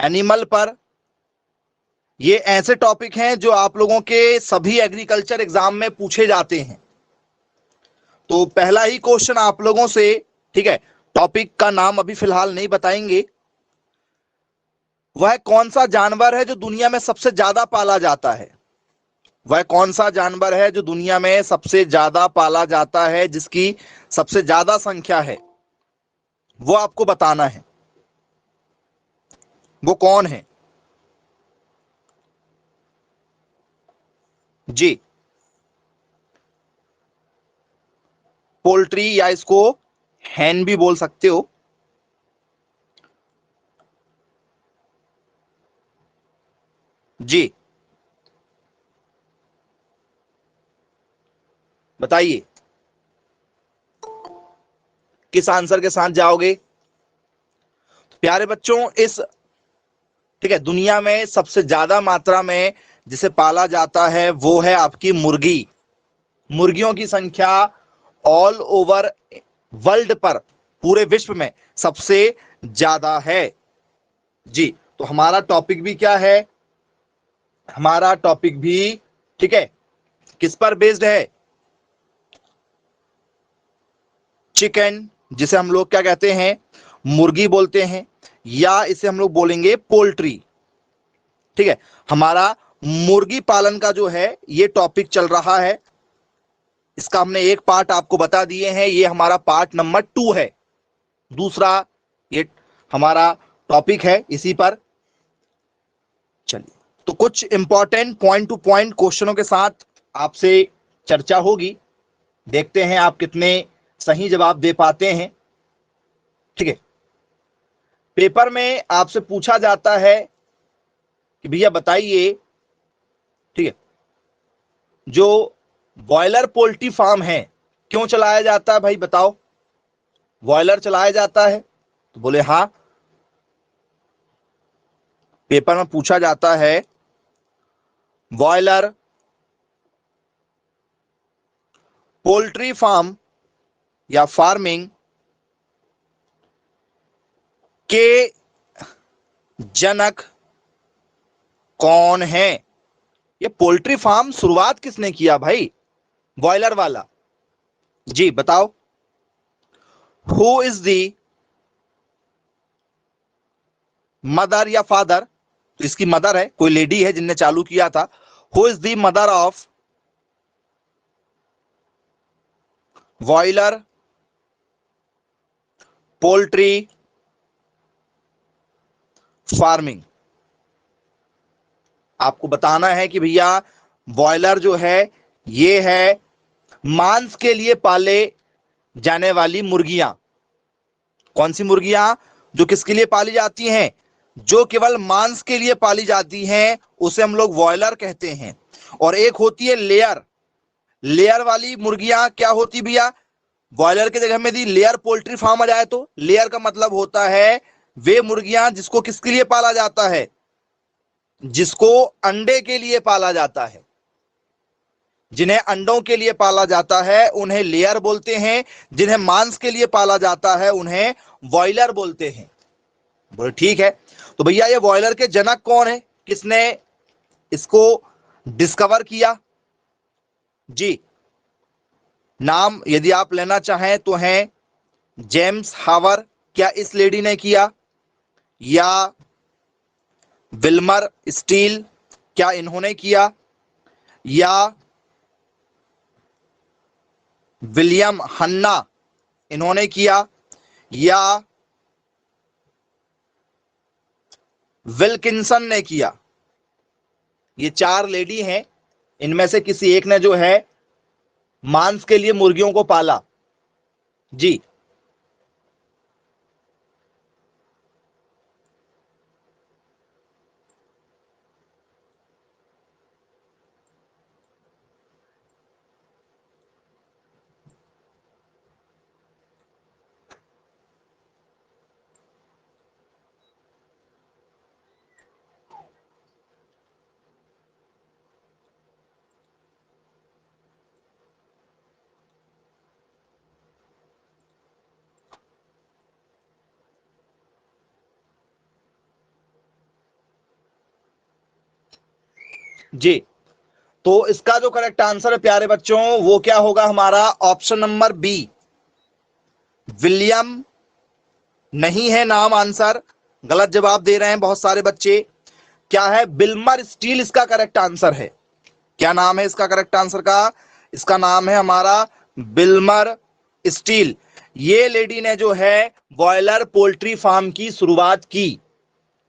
Animal पर। ये ऐसे टॉपिक हैं जो आप लोगों के सभी एग्रीकल्चर एग्जाम में पूछे जाते हैं। तो पहला ही क्वेश्चन आप लोगों से, ठीक है, टॉपिक का नाम अभी फिलहाल नहीं बताएंगे। वह कौन सा जानवर है जो दुनिया में सबसे ज्यादा पाला जाता है? वह कौन सा जानवर है जो दुनिया में सबसे ज्यादा पाला जाता है, जिसकी सबसे ज्यादा संख्या है, वो आपको बताना है। वो कौन है? जी, पोल्ट्री या इसको हैन भी बोल सकते हो। जी, बताइए किस आंसर के साथ जाओगे? प्यारे बच्चों, इस, ठीक है, दुनिया में सबसे ज्यादा मात्रा में जिसे पाला जाता है वो है आपकी मुर्गी। मुर्गियों की संख्या ऑल ओवर वर्ल्ड पर, पूरे विश्व में सबसे ज्यादा है। जी, तो हमारा टॉपिक भी क्या है? हमारा टॉपिक भी, ठीक है, किस पर बेस्ड है? चिकन, जिसे हम लोग क्या कहते हैं, मुर्गी बोलते हैं, या इसे हम लोग बोलेंगे पोल्ट्री। ठीक है, हमारा मुर्गी पालन का जो है ये टॉपिक चल रहा है। इसका हमने एक पार्ट आपको बता दिए हैं, ये हमारा पार्ट नंबर 2 है। दूसरा ये हमारा टॉपिक है इसी पर। चलिए, तो कुछ इंपॉर्टेंट पॉइंट टू पॉइंट क्वेश्चनों के साथ आपसे चर्चा होगी। देखते हैं आप कितने सही जवाब दे पाते हैं। ठीक है, पेपर में आपसे पूछा जाता है कि भैया बताइए, ठीक है, जो बॉयलर पोल्ट्री फार्म है क्यों चलाया जाता है? भाई बताओ, बॉयलर चलाया जाता है? तो बोले हाँ, पेपर में पूछा जाता है बॉयलर पोल्ट्री फार्म या फार्मिंग के जनक कौन है? ये पोल्ट्री फार्म शुरुआत किसने किया भाई, बॉयलर वाला? जी बताओ, हु इज दी मदर या फादर? तो इसकी मदर है, कोई लेडी है जिनने चालू किया था। Who is the mother of boiler poultry farming? आपको बताना है कि भैया बॉयलर जो है ये है मांस के लिए पाले जाने वाली मुर्गियां। कौन सी मुर्गियां? जो किसके लिए पाली जाती हैं? जो केवल मांस के लिए पाली जाती हैं उसे हम लोग बॉयलर कहते हैं। और एक होती है लेयर। लेयर वाली मुर्गियां क्या होती भैया? बॉयलर की जगह में दी लेयर पोल्ट्री फार्म आ जाए तो लेयर का मतलब होता है वे मुर्गियां जिसको किसके लिए पाला जाता है? जिसको अंडे के लिए पाला जाता है। जिन्हें अंडों के लिए पाला जाता है उन्हें लेयर बोलते हैं, जिन्हें मांस के लिए पाला जाता है उन्हें बॉयलर बोलते हैं। बोले ठीक है, तो भैया ये बॉयलर के जनक कौन है, किसने इसको डिस्कवर किया? जी, नाम यदि आप लेना चाहें तो हैं जेम्स हावर। क्या इस लेडी ने किया? या विल्मर स्टील, क्या इन्होंने किया? या विलियम हन्ना, इन्होंने किया? या विल्किंसन ने किया? ये चार लेडी हैं, इनमें से किसी एक ने जो है मांस के लिए मुर्गियों को पाला। जी, जी, तो इसका जो करेक्ट आंसर है प्यारे बच्चों वो क्या होगा हमारा ऑप्शन नंबर बी, विलियम नहीं है नाम आंसर, गलत जवाब दे रहे हैं बहुत सारे बच्चे। क्या है, बिल्मर स्टील इसका करेक्ट आंसर है। क्या नाम है इसका करेक्ट आंसर का, इसका नाम है हमारा बिल्मर स्टील। ये लेडी ने जो है बॉयलर पोल्ट्री फार्म की शुरुआत की।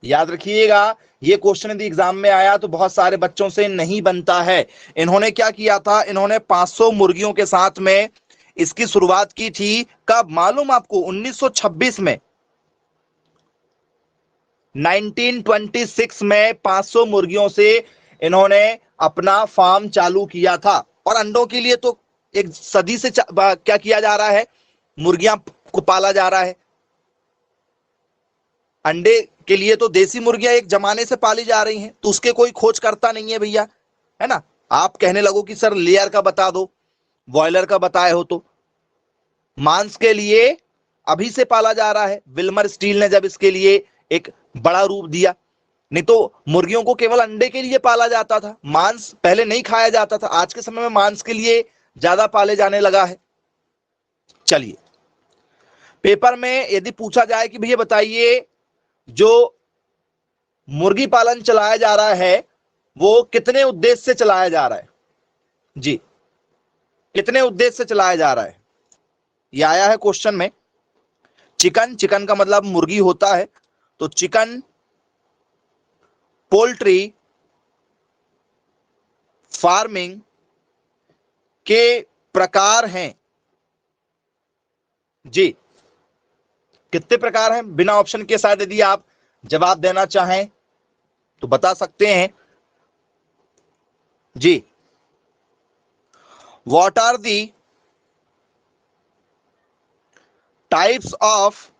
याद रखिएगा, ये क्वेश्चन यदि एग्जाम में आया तो बहुत सारे बच्चों से नहीं बनता है। इन्होंने क्या किया था, इन्होंने 500 मुर्गियों के साथ में इसकी शुरुआत की थी। कब मालूम आपको, 1926 में, 1926 में 500 मुर्गियों से इन्होंने अपना फार्म चालू किया था। और अंडों के लिए तो एक सदी से क्या किया जा रहा है, मुर्गियां को पाला जा रहा है। अंडे के लिए तो देसी मुर्गियां एक जमाने से पाली जा रही हैं, तो उसके कोई खोज करता नहीं है भैया, है ना। आप कहने लगो कि सर लेयर का बता दो, बॉयलर का बताए हो, तो मांस के लिए अभी से पाला जा रहा है। विल्मर स्टील ने जब इसके लिए एक बड़ा रूप दिया, नहीं तो मुर्गियों को केवल अंडे के लिए पाला जाता था, मांस पहले नहीं खाया जाता था। आज के समय में मांस के लिए ज्यादा पाले जाने लगा है। चलिए, पेपर में यदि पूछा जाए कि भैया बताइए जो मुर्गी पालन चलाया जा रहा है वो कितने उद्देश्य से चलाया जा रहा है, जी कितने उद्देश्य से चलाया जा रहा है, ये आया है क्वेश्चन में। चिकन, चिकन का मतलब मुर्गी होता है, तो चिकन पोल्ट्री फार्मिंग के प्रकार हैं। जी, कितने प्रकार हैं, बिना ऑप्शन के साथ यदि आप जवाब देना चाहें तो बता सकते हैं। जी, what are the types of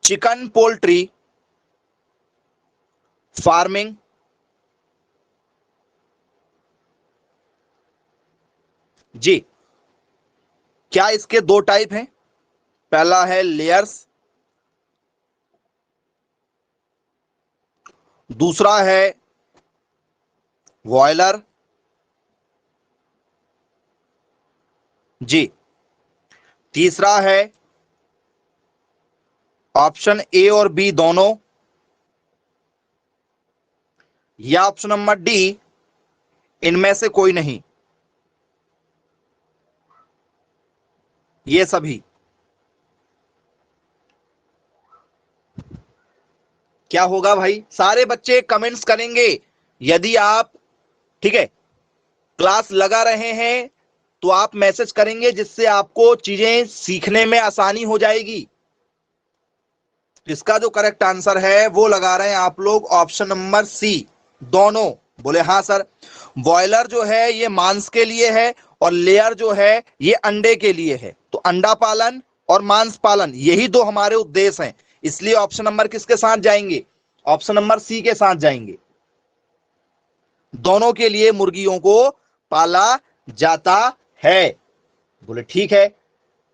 chicken poultry farming. जी, क्या इसके दो टाइप हैं, पहला है लेयर्स, दूसरा है बॉयलर। जी, तीसरा है ऑप्शन ए और बी दोनों, या ऑप्शन नंबर डी इनमें से कोई नहीं, ये सभी। क्या होगा भाई, सारे बच्चे कमेंट्स करेंगे। यदि आप, ठीक है, क्लास लगा रहे हैं तो आप मैसेज करेंगे, जिससे आपको चीजें सीखने में आसानी हो जाएगी। इसका जो करेक्ट आंसर है वो लगा रहे हैं आप लोग ऑप्शन नंबर सी, दोनों। बोले हाँ सर, बॉयलर जो है ये मांस के लिए है और लेयर जो है ये अंडे के लिए है। तो अंडा पालन और मांस पालन यही दो हमारे उद्देश्य हैं, इसलिए ऑप्शन नंबर किसके साथ जाएंगे, ऑप्शन नंबर सी के साथ जाएंगे। दोनों के लिए मुर्गियों को पाला जाता है। बोले ठीक है,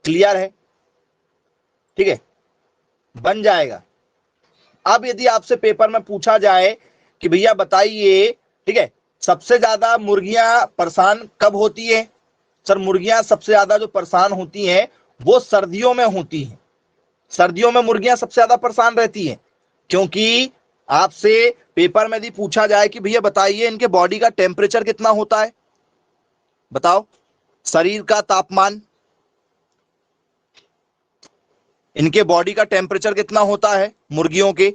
क्लियर है, ठीक है, बन जाएगा। अब यदि आपसे पेपर में पूछा जाए कि भैया बताइए, ठीक है, सबसे ज्यादा मुर्गियां परेशान कब होती है, सर मुर्गियां सबसे ज्यादा जो परेशान होती हैं वो सर्दियों में होती हैं। सर्दियों में मुर्गियां सबसे ज्यादा परेशान रहती हैं, क्योंकि आपसे पेपर में यदि पूछा जाए कि भैया बताइए इनके बॉडी का टेम्परेचर कितना होता है, बताओ, शरीर का तापमान, इनके बॉडी का टेम्परेचर कितना होता है मुर्गियों के।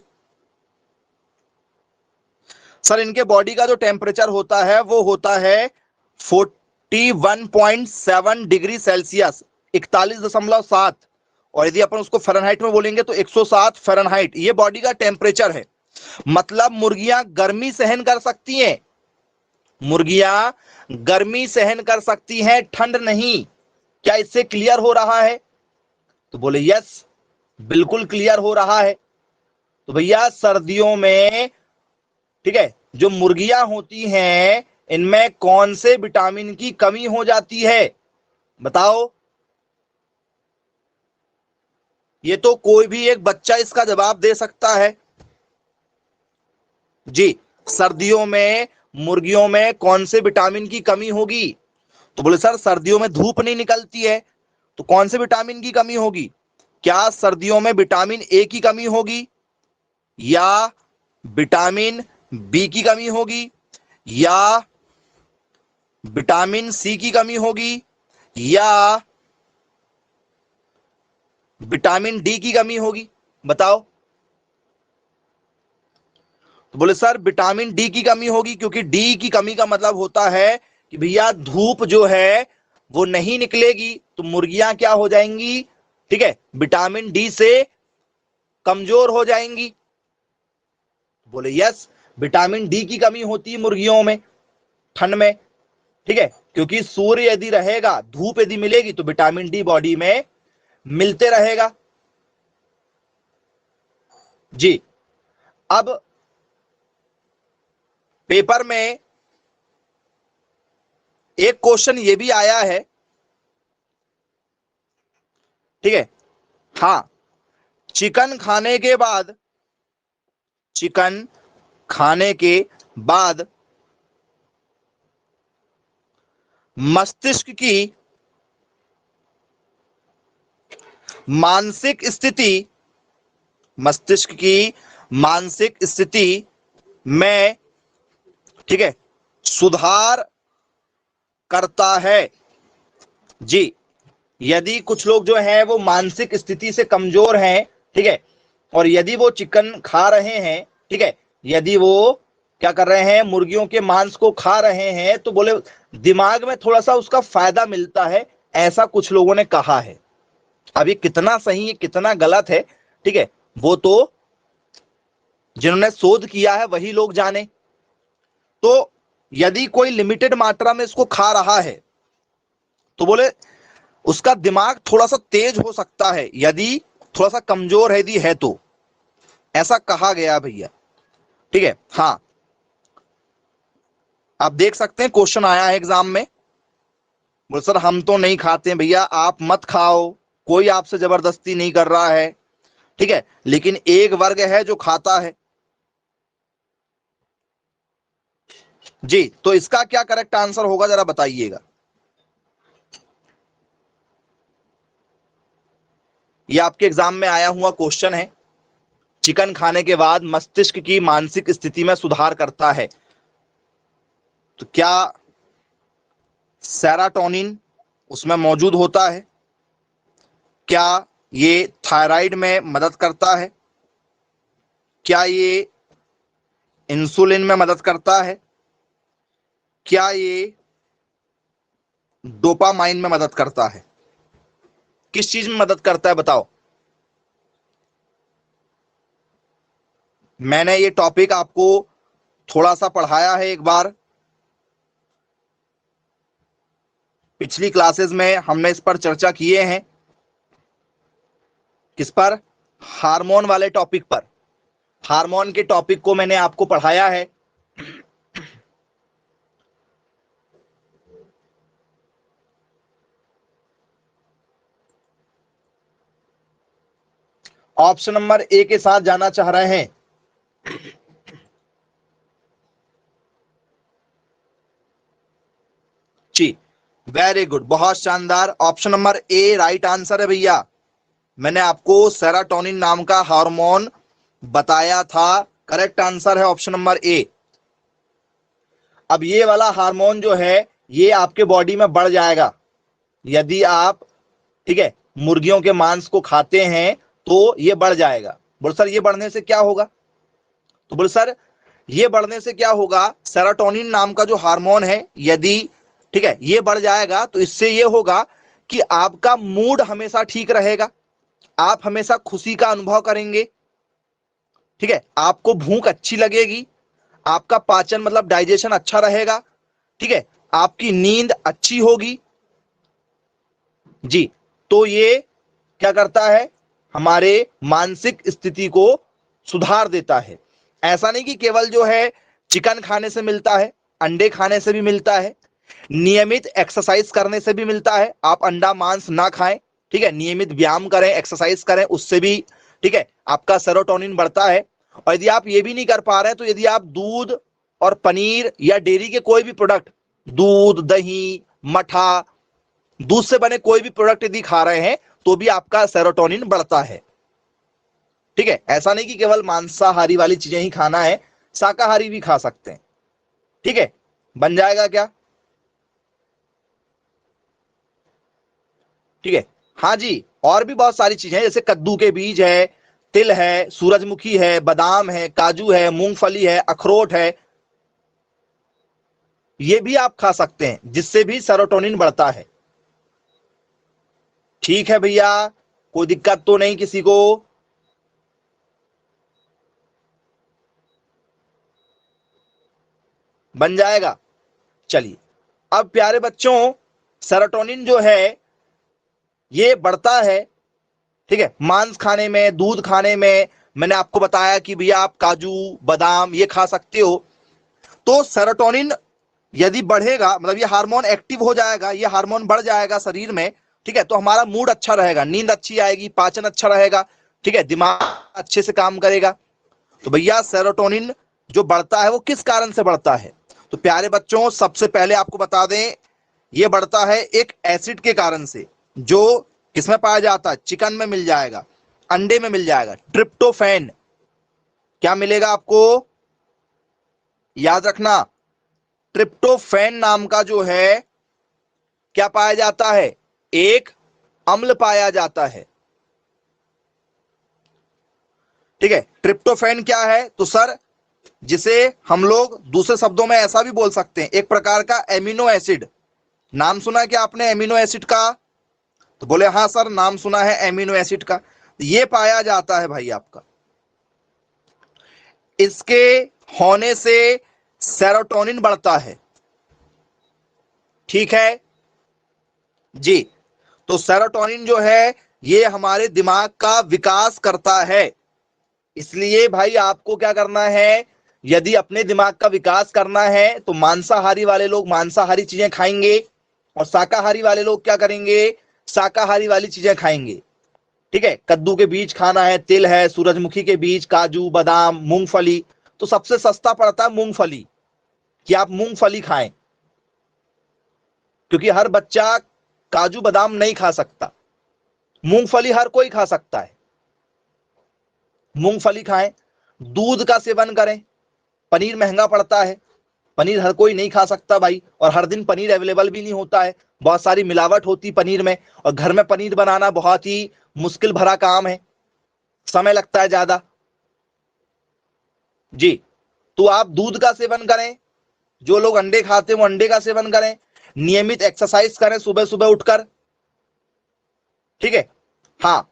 सर इनके बॉडी का जो टेम्परेचर होता है वो होता है 41.7 डिग्री सेल्सियस, 41.7, और यदि अपन उसको फ़ारेनहाइट में बोलेंगे तो 107 फ़ारेनहाइट, ये बॉडी का टेम्परेचर है। मतलब मुर्गियां गर्मी सहन कर सकती हैं, मुर्गियां गर्मी सहन कर सकती हैं, ठंड नहीं। क्या इससे क्लियर हो रहा है, तो बोले यस, बिल्कुल क्लियर हो रहा है। तो भैया सर्दियों में, ठीक है, जो मुर्गियां होती हैं इनमें कौन से विटामिन की कमी हो जाती है, बताओ। ये तो कोई भी एक बच्चा इसका जवाब दे सकता है। जी, सर्दियों में मुर्गियों में कौन से विटामिन की कमी होगी? तो बोले सर सर्दियों में धूप नहीं निकलती है, तो कौन से विटामिन की कमी होगी? क्या सर्दियों में विटामिन ए की कमी होगी, या विटामिन बी की कमी होगी, या विटामिन सी की कमी होगी, या विटामिन डी की कमी होगी? बताओ। तो बोले सर विटामिन डी की कमी होगी, क्योंकि डी की कमी का मतलब होता है कि भैया धूप जो है वो नहीं निकलेगी, तो मुर्गियां क्या हो जाएंगी? ठीक है, विटामिन डी से कमजोर हो जाएंगी। बोले यस, विटामिन डी की कमी होती है मुर्गियों में ठंड में। ठीक है, क्योंकि सूर्य यदि रहेगा, धूप यदि मिलेगी, तो विटामिन डी बॉडी में मिलते रहेगा। जी, अब पेपर में एक क्वेश्चन ये भी आया है, ठीक है, हाँ, चिकन खाने के बाद, चिकन खाने के बाद मस्तिष्क की मानसिक स्थिति, मस्तिष्क की मानसिक स्थिति में, ठीक है, सुधार करता है। जी, यदि कुछ लोग जो हैं वो मानसिक स्थिति से कमजोर हैं, ठीक है, और यदि वो चिकन खा रहे हैं, ठीक है, यदि वो क्या कर रहे हैं, मुर्गियों के मांस को खा रहे हैं, तो बोले दिमाग में थोड़ा सा उसका फायदा मिलता है, ऐसा कुछ लोगों ने कहा है। अब ये कितना सही है कितना गलत है, ठीक है, वो तो जिन्होंने शोध किया है वही लोग जाने। तो यदि कोई लिमिटेड मात्रा में इसको खा रहा है, तो बोले उसका दिमाग थोड़ा सा तेज हो सकता है, यदि थोड़ा सा कमजोर है यदि है तो, ऐसा कहा गया भैया। ठीक है, हाँ, आप देख सकते हैं क्वेश्चन आया है एग्जाम में। बोले सर हम तो नहीं खाते हैं भैया, आप मत खाओ, कोई आपसे जबरदस्ती नहीं कर रहा है, ठीक है, लेकिन एक वर्ग है जो खाता है। जी, तो इसका क्या करेक्ट आंसर होगा जरा बताइएगा। ये आपके एग्जाम में आया हुआ क्वेश्चन है, चिकन खाने के बाद मस्तिष्क की मानसिक स्थिति में सुधार करता है, तो क्या सेराटोनिन उसमें मौजूद होता है? क्या ये थायराइड में मदद करता है? क्या ये इंसुलिन में मदद करता है? क्या ये डोपामाइन में मदद करता है? किस चीज में मदद करता है बताओ। मैंने ये टॉपिक आपको थोड़ा सा पढ़ाया है एक बार, पिछली क्लासेस में हमने इस पर चर्चा किए हैं। किस पर? हार्मोन वाले टॉपिक पर। हार्मोन के टॉपिक को मैंने आपको पढ़ाया है। ऑप्शन नंबर ए के साथ जाना चाह रहे हैं? जी, वेरी गुड, बहुत शानदार, option number A right answer है भैया। मैंने आपको सेरोटोनिन नाम का हार्मोन बताया था, करेक्ट आंसर है ऑप्शन नंबर ए। अब ये वाला हार्मोन जो है ये आपके बॉडी में बढ़ जाएगा यदि आप, ठीक है, मुर्गियों के मांस को खाते हैं, तो ये बढ़ जाएगा। बोल सर ये बढ़ने से क्या होगा? तो बोल सर ये बढ़ने से क्या होगा, सेरोटोनिन नाम का जो हार्मोन है यदि, ठीक है, ये बढ़ जाएगा तो इससे ये होगा कि आपका मूड हमेशा ठीक रहेगा, आप हमेशा खुशी का अनुभव करेंगे, ठीक है, आपको भूख अच्छी लगेगी, आपका पाचन मतलब डाइजेशन अच्छा रहेगा, ठीक है, आपकी नींद अच्छी होगी। जी, तो ये क्या करता है, हमारे मानसिक स्थिति को सुधार देता है। ऐसा नहीं कि केवल जो है चिकन खाने से मिलता है, अंडे खाने से भी मिलता है, नियमित एक्सरसाइज करने से भी मिलता है। आप अंडा मांस ना खाएं, ठीक है, नियमित व्यायाम करें, एक्सरसाइज करें, उससे भी, ठीक है, आपका सेरोटोनिन बढ़ता है। और यदि आप ये भी नहीं कर पा रहे हैं तो यदि आप दूध और पनीर या डेयरी के कोई भी प्रोडक्ट, दूध, दही, मठा, दूध से बने कोई भी प्रोडक्ट यदि खा रहे हैं तो भी आपका सेरोटोनिन बढ़ता है। ठीक है, ऐसा नहीं कि केवल मांसाहारी वाली चीजें ही खाना है, शाकाहारी भी खा सकते हैं। ठीक है, बन जाएगा क्या? ठीक है, हाँ जी, और भी बहुत सारी चीजें हैं, जैसे कद्दू के बीज है, तिल है, सूरजमुखी है, बादाम है, काजू है, मूंगफली है, अखरोट है, ये भी आप खा सकते हैं, जिससे भी सेरोटोनिन बढ़ता है। ठीक है भैया, कोई दिक्कत तो नहीं किसी को? बन जाएगा। चलिए, अब प्यारे बच्चों, सेरोटोनिन जो है ये बढ़ता है, ठीक है, मांस खाने में, दूध खाने में। मैंने आपको बताया कि भैया आप काजू, बादाम ये खा सकते हो। तो सेरोटोनिन यदि बढ़ेगा, मतलब ये हार्मोन एक्टिव हो जाएगा, ये हार्मोन बढ़ जाएगा शरीर में, ठीक है, तो हमारा मूड अच्छा रहेगा, नींद अच्छी आएगी, पाचन अच्छा रहेगा, ठीक है, दिमाग अच्छे से काम करेगा। तो भैया सेरोटोनिन जो बढ़ता है वो किस कारण से बढ़ता है? तो प्यारे बच्चों, सबसे पहले आपको बता दें, ये बढ़ता है एक एसिड के कारण से, जो किसमें पाया जाता है? चिकन में मिल जाएगा, अंडे में मिल जाएगा, ट्रिप्टोफैन। क्या मिलेगा आपको? याद रखना, ट्रिप्टोफैन नाम का जो है क्या पाया जाता है? एक अम्ल पाया जाता है। ठीक है, ट्रिप्टोफैन क्या है? तो सर, जिसे हम लोग दूसरे शब्दों में ऐसा भी बोल सकते हैं, एक प्रकार का एमिनो एसिड। नाम सुना है क्या आपने एमिनो एसिड का? तो बोले हाँ सर, नाम सुना है एमिनो एसिड का। ये पाया जाता है भाई आपका, इसके होने से सेरोटोनिन बढ़ता है। ठीक है जी, तो सेरोटोनिन जो है ये हमारे दिमाग का विकास करता है। इसलिए भाई आपको क्या करना है, यदि अपने दिमाग का विकास करना है तो मांसाहारी वाले लोग मांसाहारी चीजें खाएंगे, और शाकाहारी वाले लोग क्या करेंगे? शाकाहारी वाली चीजें खाएंगे। ठीक है, कद्दू के बीज खाना है, तिल है, सूरजमुखी के बीज, काजू, बादाम, मूंगफली। तो सबसे सस्ता पड़ता है मूंगफली, कि आप मूंगफली खाएं, क्योंकि हर बच्चा काजू बादाम नहीं खा सकता, मूंगफली हर कोई खा सकता है। मूंगफली खाएं, दूध का सेवन करें। पनीर महंगा पड़ता है, पनीर हर कोई नहीं खा सकता भाई, और हर दिन पनीर अवेलेबल भी नहीं होता है, बहुत सारी मिलावट होती पनीर में, और घर में पनीर बनाना बहुत ही मुश्किल भरा काम है, समय लगता है ज्यादा। जी, तो आप दूध का सेवन करें, जो लोग अंडे खाते हैं वो अंडे का सेवन करें, नियमित एक्सरसाइज करें सुबह सुबह उठकर। ठीक है, हाँ,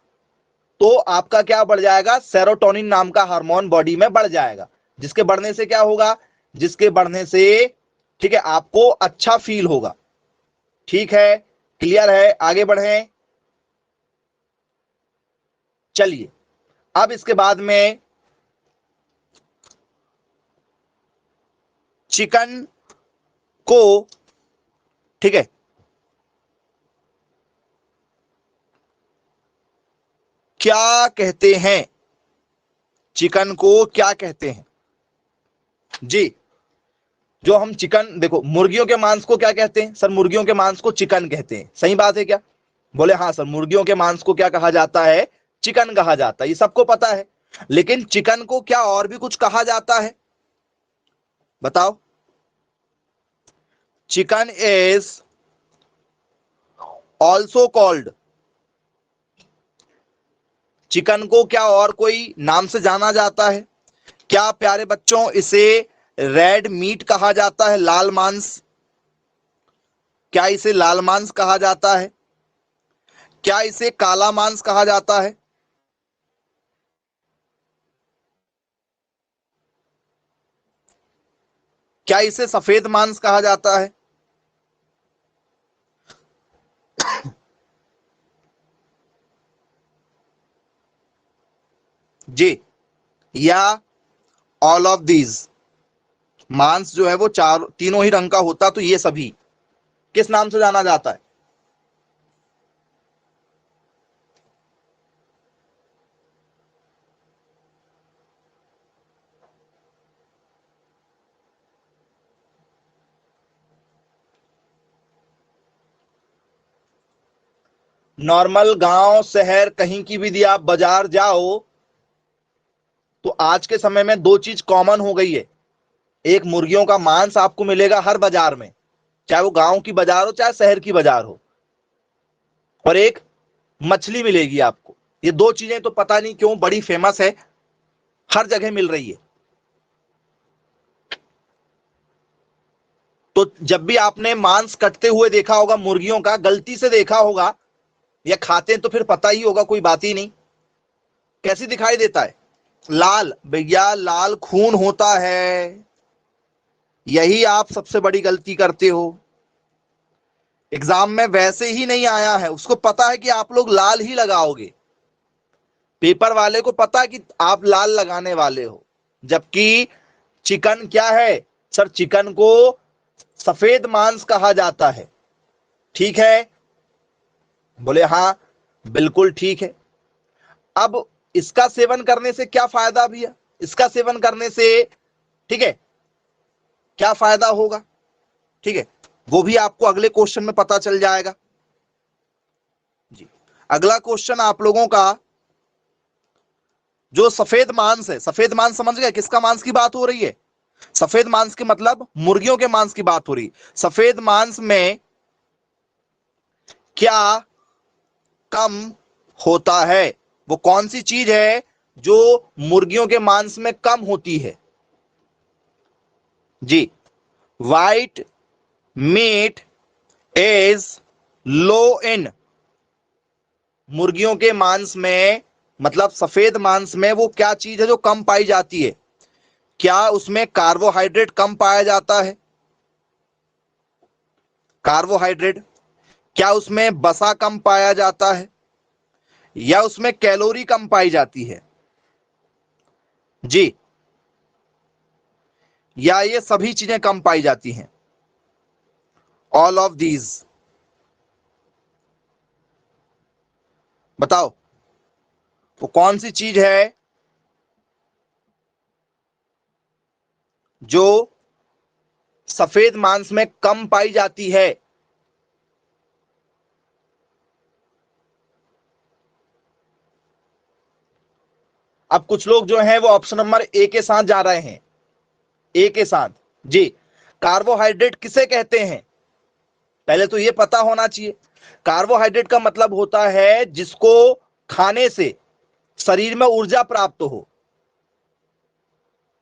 तो आपका क्या बढ़ जाएगा? सेरोटोनिन नाम का हार्मोन बॉडी में बढ़ जाएगा, जिसके बढ़ने से क्या होगा? जिसके बढ़ने से, ठीक है, आपको अच्छा फील होगा। ठीक है, क्लियर है? आगे बढ़ें। चलिए, अब इसके बाद में चिकन को, ठीक है, क्या कहते हैं? चिकन को क्या कहते हैं जी? जो हम चिकन, देखो, मुर्गियों के मांस को क्या कहते हैं? सर, मुर्गियों के मांस को चिकन कहते हैं, सही बात है क्या? बोले हाँ सर, मुर्गियों के मांस को क्या कहा जाता है? चिकन कहा जाता है, ये सबको पता है। लेकिन चिकन को क्या और भी कुछ कहा जाता है? बताओ। Chicken is also called, chicken को क्या और कोई नाम से जाना जाता है? क्या प्यारे बच्चों इसे रेड मीट कहा जाता है, लाल मांस? क्या इसे लाल मांस कहा जाता है? क्या इसे काला मांस कहा जाता है? क्या इसे सफेद मांस कहा जाता है? जी, या ऑल ऑफ दीज? मांस जो है वो चार तीनों ही रंग का होता, तो ये सभी किस नाम से जाना जाता है? नॉर्मल गांव शहर कहीं की भी यदि आप बाजार जाओ तो आज के समय में दो चीज कॉमन हो गई है। एक, मुर्गियों का मांस आपको मिलेगा हर बाजार में, चाहे वो गांव की बाजार हो चाहे शहर की बाजार हो, और एक मछली मिलेगी आपको। ये दो चीजें तो पता नहीं क्यों बड़ी फेमस है, हर जगह मिल रही है। तो जब भी आपने मांस कटते हुए देखा होगा मुर्गियों का, गलती से देखा होगा या खाते हैं तो फिर पता ही होगा, कोई बात ही नहीं। कैसी दिखाई देता है? लाल। भैया लाल खून होता है, यही आप सबसे बड़ी गलती करते हो। एग्जाम में वैसे ही नहीं आया है, उसको पता है कि आप लोग लाल ही लगाओगे, पेपर वाले को पता है कि आप लाल लगाने वाले हो। जबकि चिकन क्या है सर? चिकन को सफेद मांस कहा जाता है। ठीक है? बोले हाँ बिल्कुल ठीक है। अब इसका सेवन करने से क्या फायदा भैया? इसका सेवन करने से, ठीक है, क्या फायदा होगा? ठीक है, वो भी आपको अगले क्वेश्चन में पता चल जाएगा जी। अगला क्वेश्चन आप लोगों का, जो सफेद मांस है, सफेद मांस समझ गए किसका मांस की बात हो रही है? सफेद मांस के मतलब मुर्गियों के मांस की बात हो रही। सफेद मांस में क्या कम होता है? वो कौन सी चीज है जो मुर्गियों के मांस में कम होती है? जी, व्हाइट मीट इज लो इन। मुर्गियों के मांस में, मतलब सफेद मांस में, वो क्या चीज है जो कम पाई जाती है? क्या उसमें कार्बोहाइड्रेट कम पाया जाता है? कार्बोहाइड्रेट। क्या उसमें बसा कम पाया जाता है, या उसमें कैलोरी कम पाई जाती है? जी, या ये सभी चीजें कम पाई जाती हैं? All of these. बताओ वो कौन सी चीज है जो सफेद मांस में कम पाई जाती है? अब कुछ लोग जो हैं वो ऑप्शन नंबर ए के साथ जा रहे हैं, ए के साथ। जी, कार्बोहाइड्रेट किसे कहते हैं? पहले तो ये पता होना चाहिए। कार्बोहाइड्रेट का मतलब होता है जिसको खाने से शरीर में ऊर्जा प्राप्त हो।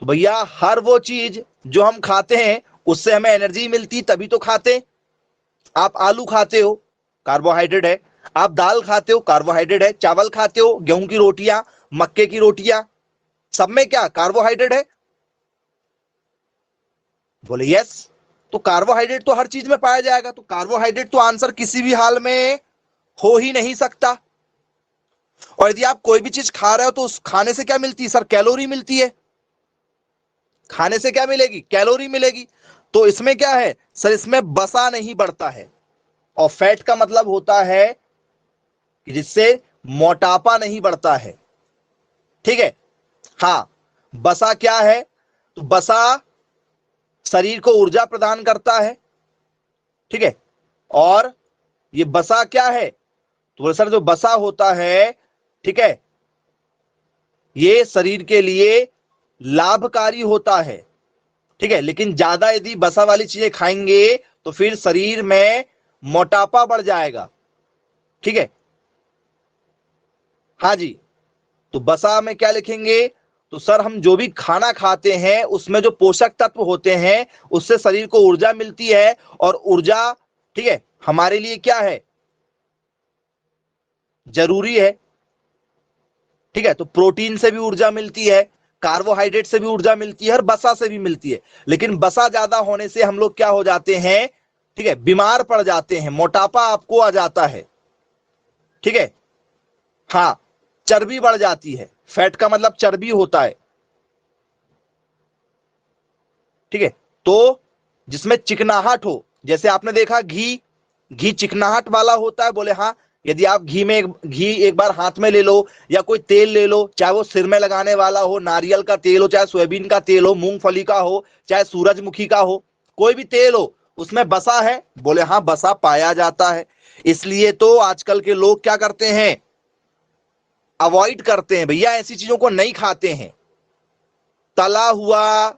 तो भैया हर वो चीज जो हम खाते हैं उससे हमें एनर्जी मिलती, तभी तो खाते। आप आलू खाते हो, कार्बोहाइड्रेट है। आप दाल खाते हो, कार्बोहाइड्रेट है। चावल खाते हो, गेहूं की रोटियां, मक्के की रोटियां, सब में क्या कार्बोहाइड्रेट है? बोले यस। तो कार्बोहाइड्रेट तो हर चीज में पाया जाएगा, तो कार्बोहाइड्रेट तो आंसर किसी भी हाल में हो ही नहीं सकता। और यदि आप कोई भी चीज खा रहे हो तो उस खाने से क्या मिलती है सर? कैलोरी मिलती है। खाने से क्या मिलेगी? कैलोरी मिलेगी। तो इसमें क्या है सर? इसमें बसा नहीं बढ़ता है। और फैट का मतलब होता है कि जिससे मोटापा नहीं बढ़ता है। ठीक है? हाँ, बसा क्या है? तो बसा शरीर को ऊर्जा प्रदान करता है। ठीक है? और ये बसा क्या है? तो सर जो बसा होता है, ठीक है, ये शरीर के लिए लाभकारी होता है। ठीक है? लेकिन ज्यादा यदि बसा वाली चीजें खाएंगे तो फिर शरीर में मोटापा बढ़ जाएगा। ठीक है? हाँ जी। तो बसा में क्या लिखेंगे? तो सर हम जो भी खाना खाते हैं उसमें जो पोषक तत्व होते हैं उससे शरीर को ऊर्जा मिलती है। और ऊर्जा, ठीक है, हमारे लिए क्या है? जरूरी है। ठीक है? तो प्रोटीन से भी ऊर्जा मिलती है, कार्बोहाइड्रेट से भी ऊर्जा मिलती है, और बसा से भी मिलती है। लेकिन बसा ज्यादा होने से हम लोग क्या हो जाते हैं? ठीक है, बीमार पड़ जाते हैं, मोटापा आपको आ जाता है। ठीक है? हाँ, चर्बी बढ़ जाती है। फैट का मतलब चर्बी होता है। ठीक है? तो जिसमें चिकनाहट हो, जैसे आपने देखा घी, घी चिकनाहट वाला होता है। बोले हाँ। यदि आप घी एक बार हाथ में ले लो, या कोई तेल ले लो, चाहे वो सिर में लगाने वाला हो, नारियल का तेल हो, चाहे सोयाबीन का तेल हो, मूंगफली का हो, चाहे सूरजमुखी का हो, कोई भी तेल हो, उसमें बसा है? बोले हाँ, बसा पाया जाता है। इसलिए तो आजकल के लोग क्या करते हैं, अवॉइड करते हैं भैया, ऐसी चीजों को नहीं खाते हैं। तला हुआ,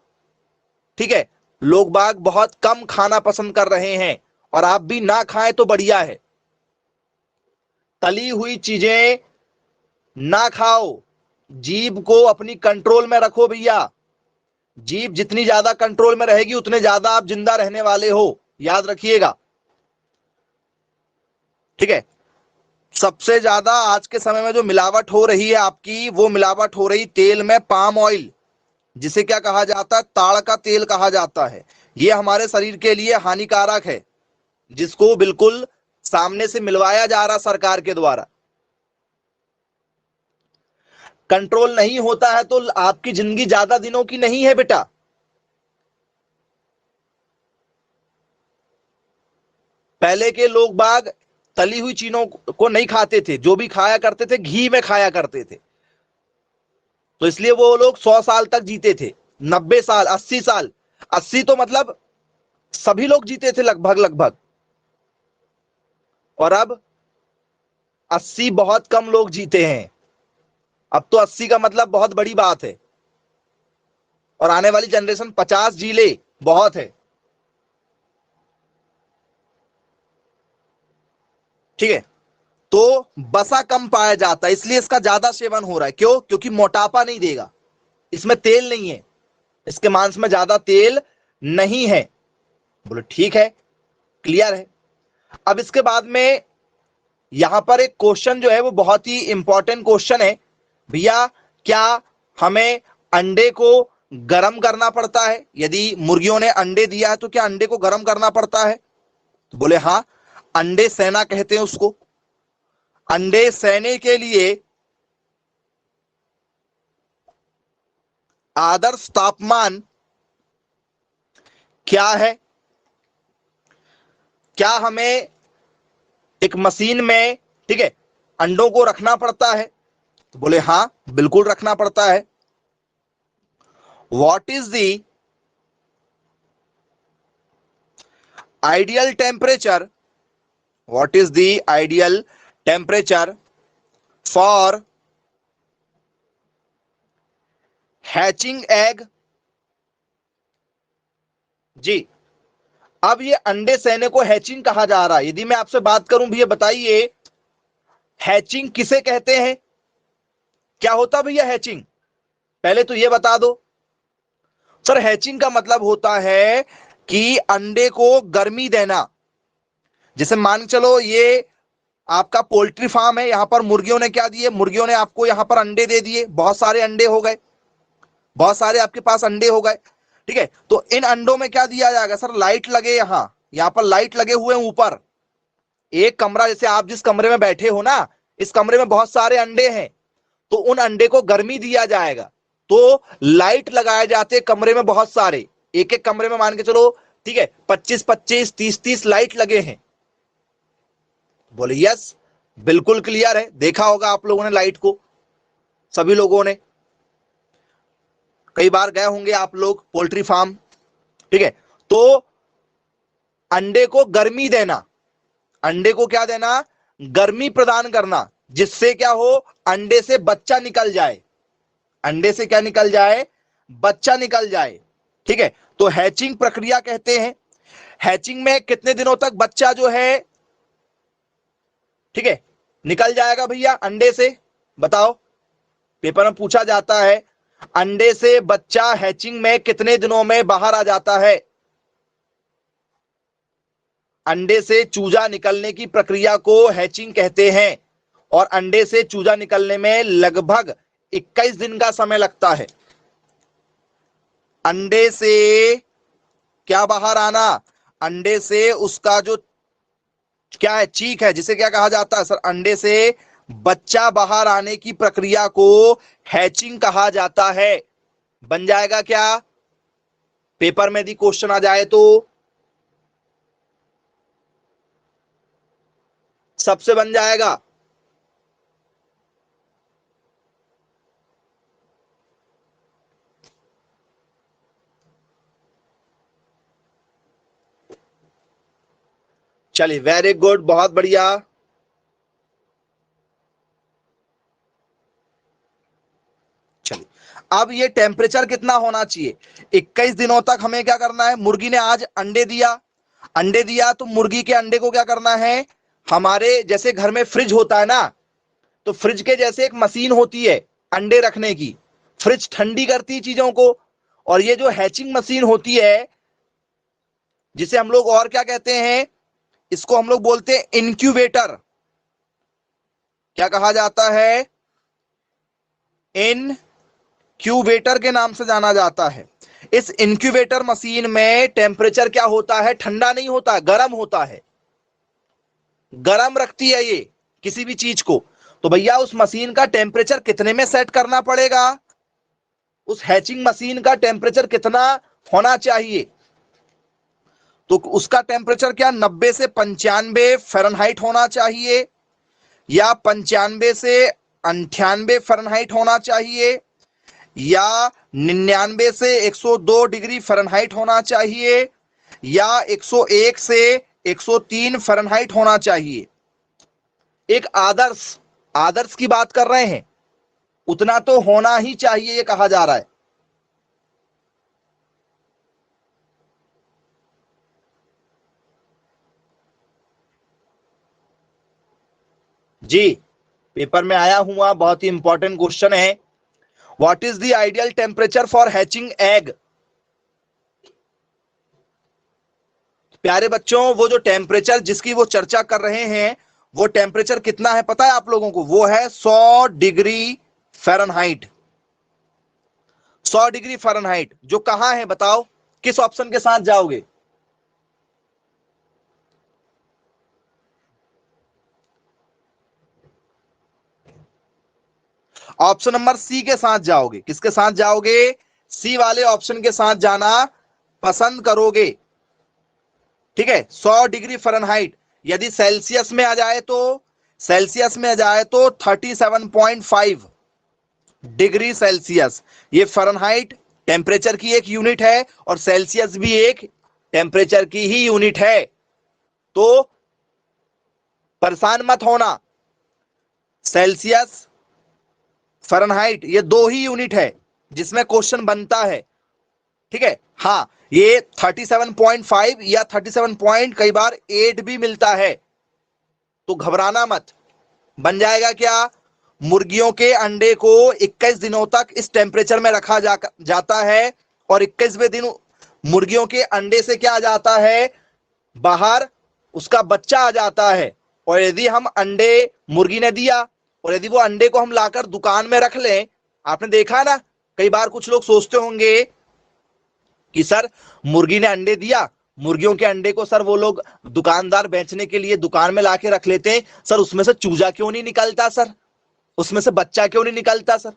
ठीक है, लोग बाग बहुत कम खाना पसंद कर रहे हैं, और आप भी ना खाएं तो बढ़िया है। तली हुई चीजें ना खाओ, जीभ को अपनी कंट्रोल में रखो भैया। जीभ जितनी ज्यादा कंट्रोल में रहेगी उतने ज्यादा आप जिंदा रहने वाले हो, याद रखिएगा, ठीक है। सबसे ज्यादा आज के समय में जो मिलावट हो रही है आपकी, वो मिलावट हो रही तेल में, पाम ऑयल, जिसे क्या कहा जाता है, ताड़ का तेल कहा जाता है। ये हमारे शरीर के लिए हानिकारक है, जिसको बिल्कुल सामने से मिलवाया जा रहा सरकार के द्वारा। कंट्रोल नहीं होता है तो आपकी जिंदगी ज्यादा दिनों की नहीं है बेटा। पहले के लोग बाग तली हुई चीजों को नहीं खाते थे, जो भी खाया करते थे घी में खाया करते थे, तो इसलिए वो लोग 100 साल तक जीते थे, 90 साल, 80 साल। 80 तो मतलब सभी लोग जीते थे लगभग लगभग, और अब 80 बहुत कम लोग जीते हैं। अब तो 80 का मतलब बहुत बड़ी बात है, और आने वाली जनरेशन 50 जी ले, बहुत है, ठीक है। तो बसा कम पाया जाता है, इसलिए इसका ज्यादा सेवन हो रहा है। क्यों? क्योंकि मोटापा नहीं देगा, इसमें तेल नहीं है, इसके मांस में ज्यादा तेल नहीं है। बोले ठीक है, क्लियर है। अब इसके बाद में यहां पर एक क्वेश्चन जो है वो बहुत ही इंपॉर्टेंट क्वेश्चन है भैया, क्या हमें अंडे को गर्म करना पड़ता है? यदि मुर्गियों ने अंडे दिया है तो क्या अंडे को गर्म करना पड़ता है? तो बोले हाँ, अंडे सेना कहते हैं उसको। अंडे सेने के लिए आदर्श तापमान क्या है? क्या हमें एक मशीन में, ठीक है, अंडों को रखना पड़ता है? तो बोले हाँ, बिल्कुल रखना पड़ता है। What is the ideal temperature, what is the ideal temperature for hatching egg? जी, अब ये अंडे सेने को हैचिंग कहा जा रहा है। यदि मैं आपसे बात करूं भैया, बताइए हैचिंग किसे कहते हैं? क्या होता भैया हैचिंग? पहले तो ये बता दो। सर, हैचिंग का मतलब होता है कि अंडे को गर्मी देना। जैसे मान के चलो ये आपका पोल्ट्री फार्म है, यहां पर मुर्गियों ने क्या दिए, मुर्गियों ने आपको यहां पर अंडे दे दिए, बहुत सारे अंडे हो गए, बहुत सारे आपके पास अंडे हो गए, ठीक है। तो इन अंडों में क्या दिया जाएगा? सर, लाइट लगे, यहां यहां पर लाइट लगे हुए हैं ऊपर। एक कमरा, जैसे आप जिस कमरे में बैठे हो ना, इस कमरे में बहुत सारे अंडे हैं, तो उन अंडे को गर्मी दिया जाएगा। तो लाइट लगाए जाते कमरे में बहुत सारे, एक एक कमरे में मान के चलो, ठीक है, 25-25, 30-30 लाइट लगे हैं। बोले यस, बिल्कुल क्लियर है, देखा होगा आप लोगों ने लाइट को, सभी लोगों ने कई बार गए होंगे आप लोग पोल्ट्री फार्म, ठीक है। तो अंडे को गर्मी देना, अंडे को क्या देना? गर्मी प्रदान करना, जिससे क्या हो, अंडे से बच्चा निकल जाए, अंडे से क्या निकल जाए? बच्चा निकल जाए, ठीक है। तो हैचिंग प्रक्रिया कहते हैं। हैचिंग में कितने दिनों तक बच्चा जो है, ठीक है, निकल जाएगा भैया अंडे से? बताओ, पेपर में पूछा जाता है, अंडे से बच्चा हैचिंग में कितने दिनों में बाहर आ जाता है? अंडे से चूजा निकलने की प्रक्रिया को हैचिंग कहते हैं, और अंडे से चूजा निकलने में लगभग 21 दिन का समय लगता है। अंडे से क्या बाहर आना? अंडे से उसका जो क्या है, चीक है, जिसे क्या कहा जाता है? सर, अंडे से बच्चा बाहर आने की प्रक्रिया को हैचिंग कहा जाता है। बन जाएगा क्या? पेपर में यदि क्वेश्चन आ जाए तो सबसे बन जाएगा। चलिए वेरी गुड, बहुत बढ़िया। चलिए अब ये टेम्परेचर कितना होना चाहिए? 21 दिनों तक हमें क्या करना है? मुर्गी ने आज अंडे दिया तो मुर्गी के अंडे को क्या करना है? हमारे जैसे घर में फ्रिज होता है ना, तो फ्रिज के जैसे एक मशीन होती है अंडे रखने की, फ्रिज ठंडी करती है चीजों को, और ये जो हैचिंग मशीन होती है जिसे हम लोग और क्या कहते हैं, इसको हम लोग बोलते हैं इनक्यूबेटर। क्या कहा जाता है? इनक्यूबेटर के नाम से जाना जाता है। इस इनक्यूबेटर मशीन में टेम्परेचर क्या होता है? ठंडा नहीं होता, गर्म होता है, गर्म रखती है ये किसी भी चीज को। तो भैया उस मशीन का टेम्परेचर कितने में सेट करना पड़ेगा? उस हैचिंग मशीन का टेम्परेचर कितना होना चाहिए? तो उसका टेम्परेचर क्या 90 से 95 फ़ारेनहाइट होना चाहिए, या 95 से 98 फ़ारेनहाइट होना चाहिए, या 99 से 102 डिग्री फ़ारेनहाइट होना चाहिए, या 101 से 103 फ़ारेनहाइट होना चाहिए? एक आदर्श की बात कर रहे हैं, उतना तो होना ही चाहिए ये कहा जा रहा है। जी पेपर में आया हुआ बहुत ही इंपॉर्टेंट क्वेश्चन है। What is the ideal temperature for hatching egg? प्यारे बच्चों, वो जो टेम्परेचर जिसकी वो चर्चा कर रहे हैं, वो टेम्परेचर कितना है पता है आप लोगों को? वो है 100 डिग्री फ़ारेनहाइट। 100 डिग्री फ़ारेनहाइट जो कहां है बताओ? किस ऑप्शन के साथ जाओगे? ऑप्शन नंबर सी के साथ जाओगे। किसके साथ जाओगे? सी वाले ऑप्शन के साथ जाना पसंद करोगे। ठीक है, 100 डिग्री फ़ारेनहाइट यदि सेल्सियस में आ जाए तो 37.5 डिग्री सेल्सियस, ये फ़ारेनहाइट टेम्परेचर की एक यूनिट है और सेल्सियस भी एक टेम्परेचर की ही यूनिट है। तो परेशान मत होना, सेल्सियस फ़ारेनहाइट ये दो ही यूनिट है जिसमें क्वेश्चन बनता है। ठीक है, हाँ ये 37.5 या 37 पॉइंट कई बार 8 भी मिलता है, तो घबराना मत। बन जाएगा क्या? मुर्गियों के अंडे को 21 दिनों तक इस टेम्परेचर में रखा जाता है, और 21वें दिन मुर्गियों के अंडे से क्या आ जाता है? बाहर उसका बच्चा आ जाता है। और यदि हम अंडे मुर्गी ने दिया और यदि वो अंडे को हम लाकर दुकान में रख लें, आपने देखा ना, कई बार कुछ लोग सोचते होंगे कि सर मुर्गी ने अंडे दिया, मुर्गियों के अंडे को सर वो लोग दुकानदार बेचने के लिए दुकान में लाके रख लेते हैं, सर उसमें से चूजा क्यों नहीं निकलता, सर उसमें से बच्चा क्यों नहीं निकलता सर?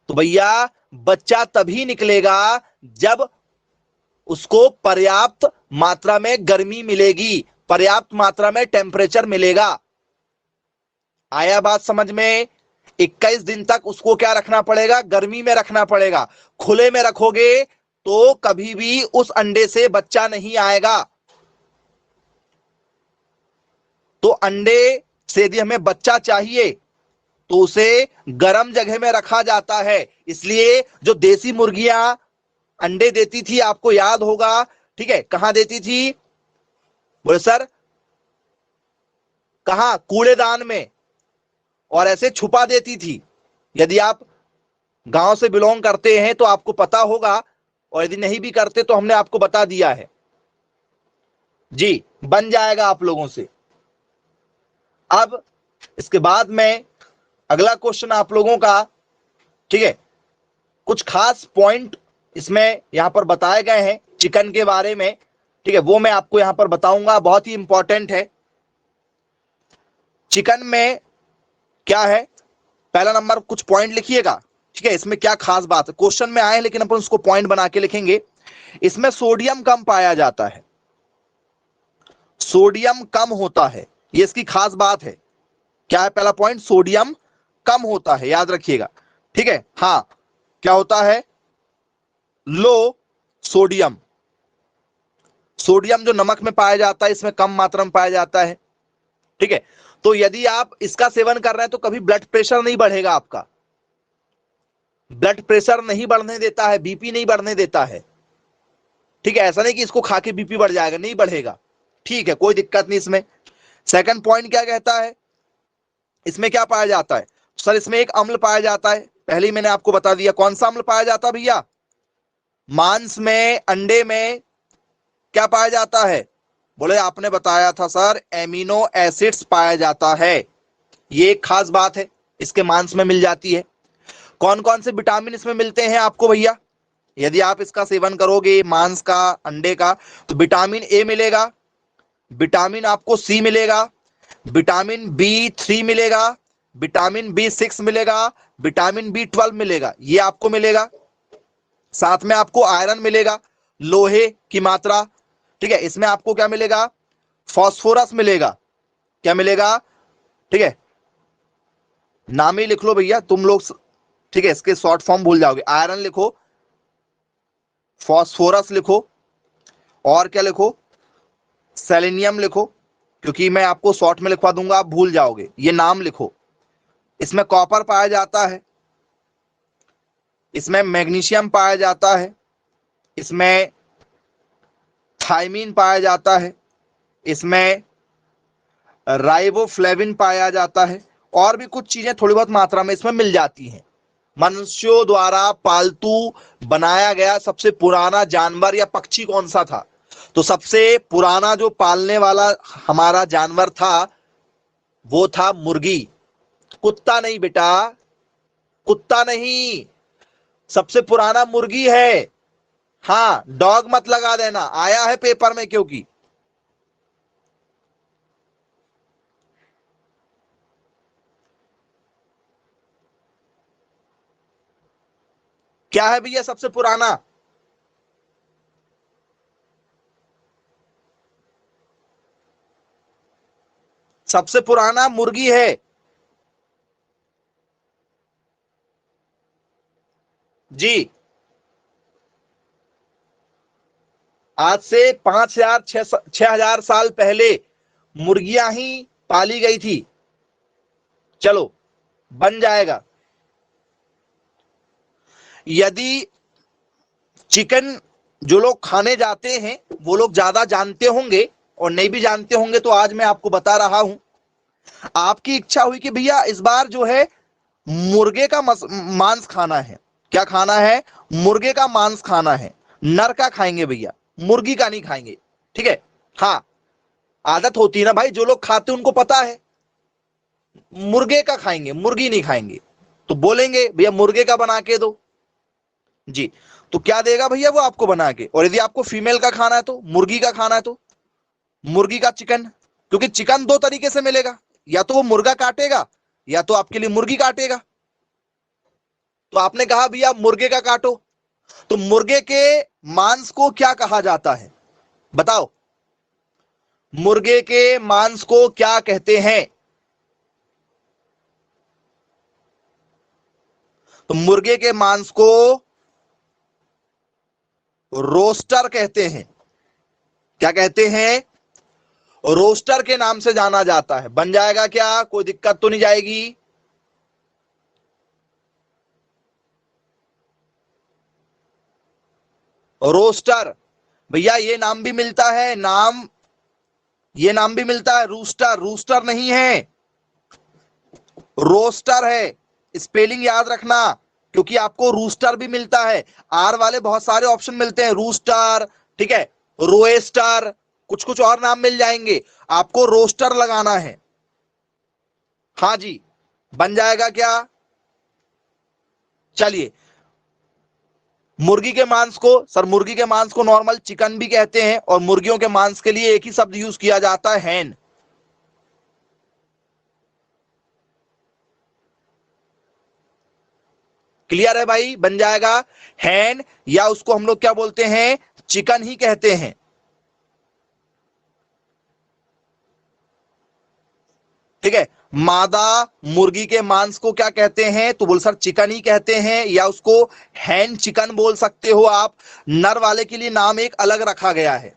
तो भैया बच्चा तभी निकलेगा जब उसको पर्याप्त मात्रा में गर्मी मिलेगी, पर्याप्त मात्रा में टेम्परेचर मिलेगा। आया बात समझ में? 21 दिन तक उसको क्या रखना पड़ेगा? गर्मी में रखना पड़ेगा। खुले में रखोगे तो कभी भी उस अंडे से बच्चा नहीं आएगा। तो अंडे से यदि हमें बच्चा चाहिए तो उसे गर्म जगह में रखा जाता है। इसलिए जो देसी मुर्गियां अंडे देती थी, आपको याद होगा, ठीक है, कहां देती थी? बोले सर कहां? कूड़ेदान में, और ऐसे छुपा देती थी। यदि आप गांव से बिलोंग करते हैं तो आपको पता होगा, और यदि नहीं भी करते तो हमने आपको बता दिया है। जी बन जाएगा आप लोगों से। अब इसके बाद में अगला क्वेश्चन आप लोगों का, ठीक है, कुछ खास पॉइंट इसमें यहां पर बताए गए हैं चिकन के बारे में, ठीक है, वो मैं आपको यहां पर बताऊंगा, बहुत ही इंपॉर्टेंट है। चिकन में क्या है? पहला नंबर कुछ पॉइंट लिखिएगा, ठीक है, इसमें क्या खास बात है, क्वेश्चन में आए लेकिन अपन उसको पॉइंट बना के लिखेंगे। इसमें सोडियम कम पाया जाता है, सोडियम कम होता है, ये इसकी खास बात है। क्या है पहला पॉइंट? सोडियम कम होता है, याद रखिएगा। ठीक है, हाँ क्या होता है? लो सोडियम, सोडियम जो नमक में पाया जाता है इसमें कम मात्रा में पाया जाता है। ठीक है, तो यदि आप इसका सेवन कर रहे हैं तो कभी ब्लड प्रेशर नहीं बढ़ेगा आपका, ब्लड प्रेशर नहीं बढ़ने देता है, बीपी नहीं बढ़ने देता है। ठीक है, ऐसा नहीं कि इसको खा के बीपी बढ़ जाएगा, नहीं बढ़ेगा। ठीक है, कोई दिक्कत नहीं इसमें। सेकंड पॉइंट क्या कहता है, इसमें क्या पाया जाता है सर, इसमें एक अम्ल पाया जाता है, पहले ही मैंने आपको बता दिया। कौन सा अम्ल पाया जाता है भैया, मांस में, अंडे में क्या पाया जाता है, बोले आपने बताया था सर एमिनो एसिड्स पाया जाता है। ये एक खास बात है, इसके मांस में मिल जाती है। कौन कौन से विटामिन इसमें मिलते हैं आपको भैया, यदि आप इसका सेवन करोगे मांस का, अंडे का, तो विटामिन ए मिलेगा, विटामिन आपको सी मिलेगा, विटामिन B3 मिलेगा, विटामिन B6 मिलेगा, विटामिन B12 मिलेगा, ये आपको मिलेगा। साथ में आपको आयरन मिलेगा, लोहे की मात्रा। ठीक है, इसमें आपको क्या मिलेगा, फास्फोरस मिलेगा। क्या मिलेगा, ठीक है, नाम ही लिख लो भैया तुम लोग। ठीक है, इसके शॉर्ट फॉर्म भूल जाओगे, आयरन लिखो, फास्फोरस लिखो, और क्या लिखो, सेलेनियम लिखो, क्योंकि मैं आपको शॉर्ट में लिखवा दूंगा, आप भूल जाओगे, ये नाम लिखो। इसमें कॉपर पाया जाता है, इसमें मैग्नीशियम पाया जाता है, इसमें थायमीन पाया जाता है, इसमें राइबोफ्लेविन पाया जाता है, और भी कुछ चीजें थोड़ी बहुत मात्रा में इसमें मिल जाती हैं। मनुष्यों द्वारा पालतू बनाया गया सबसे पुराना जानवर या पक्षी कौन सा था, तो सबसे पुराना जो पालने वाला हमारा जानवर था वो था मुर्गी। कुत्ता नहीं बेटा, कुत्ता नहीं, सबसे पुराना मुर्गी है। हाँ, डॉग मत लगा देना, आया है पेपर में, क्योंकि क्या है भैया सबसे पुराना, सबसे पुराना मुर्गी है जी। आज से 5,000 6,000 साल पहले मुर्गियां ही पाली गई थी। चलो, बन जाएगा। यदि चिकन जो लोग खाने जाते हैं वो लोग ज्यादा जानते होंगे, और नहीं भी जानते होंगे तो आज मैं आपको बता रहा हूं। आपकी इच्छा हुई कि भैया इस बार जो है मुर्गे का मांस खाना है। क्या खाना है, मुर्गे का मांस खाना है। नर का खाएंगे भैया, मुर्गी का नहीं खाएंगे। ठीक है, हाँ, आदत होती है ना भाई, जो लोग खाते हैं उनको पता है मुर्गे का खाएंगे, मुर्गी नहीं खाएंगे, तो बोलेंगे भैया मुर्गे का बना के दो जी। तो क्या देगा भैया वो आपको बना के। और यदि आपको फीमेल का खाना है तो, मुर्गी का खाना है तो मुर्गी का चिकन, क्योंकि चिकन दो तरीके से मिलेगा, या तो वो मुर्गा काटेगा या तो आपके लिए मुर्गी काटेगा। तो आपने कहा भैया मुर्गे का काटो, तो मुर्गे के मांस को क्या कहा जाता है बताओ, मुर्गे के मांस को क्या कहते हैं, तो मुर्गे के मांस को रोस्टर कहते हैं। क्या कहते हैं, रोस्टर के नाम से जाना जाता है। बन जाएगा क्या, कोई दिक्कत तो नहीं जाएगी। रोस्टर भैया ये नाम भी मिलता है, नाम, ये नाम भी मिलता है रूस्टर, रूस्टर नहीं है, रोस्टर है। स्पेलिंग याद रखना, क्योंकि आपको रूस्टर भी मिलता है, आर वाले बहुत सारे ऑप्शन मिलते हैं, रूस्टर, ठीक है, रोएस्टर, कुछ कुछ और नाम मिल जाएंगे, आपको रोस्टर लगाना है। हाँ जी, बन जाएगा क्या। चलिए, मुर्गी के मांस को सर, मुर्गी के मांस को नॉर्मल चिकन भी कहते हैं, और मुर्गियों के मांस के लिए एक ही शब्द यूज किया जाता है, हैन। क्लियर है भाई, बन जाएगा हैन, या उसको हम लोग क्या बोलते हैं, चिकन ही कहते हैं। ठीक है, मादा मुर्गी के मांस को क्या कहते हैं, तो बोल सर चिकन ही कहते हैं, या उसको हैन चिकन बोल सकते हो आप। नर वाले के लिए नाम एक अलग रखा गया है।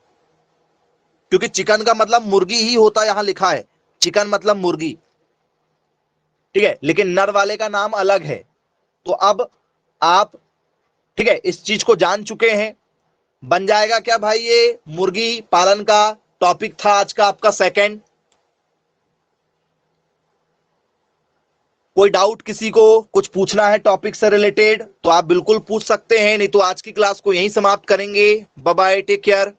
क्योंकि चिकन का मतलब मुर्गी ही होता यहां लिखा है, चिकन मतलब मुर्गी, ठीक है, लेकिन नर वाले का नाम अलग है। तो अब आप, ठीक है, इस चीज को जान चुके हैं। बन जाएगा क्या भाई, ये मुर्गी पालन का टॉपिक था आज का आपका सेकंड। कोई डाउट किसी को, कुछ पूछना है टॉपिक से रिलेटेड तो आप बिल्कुल पूछ सकते हैं, नहीं तो आज की क्लास को यहीं समाप्त करेंगे। Bye bye, take care.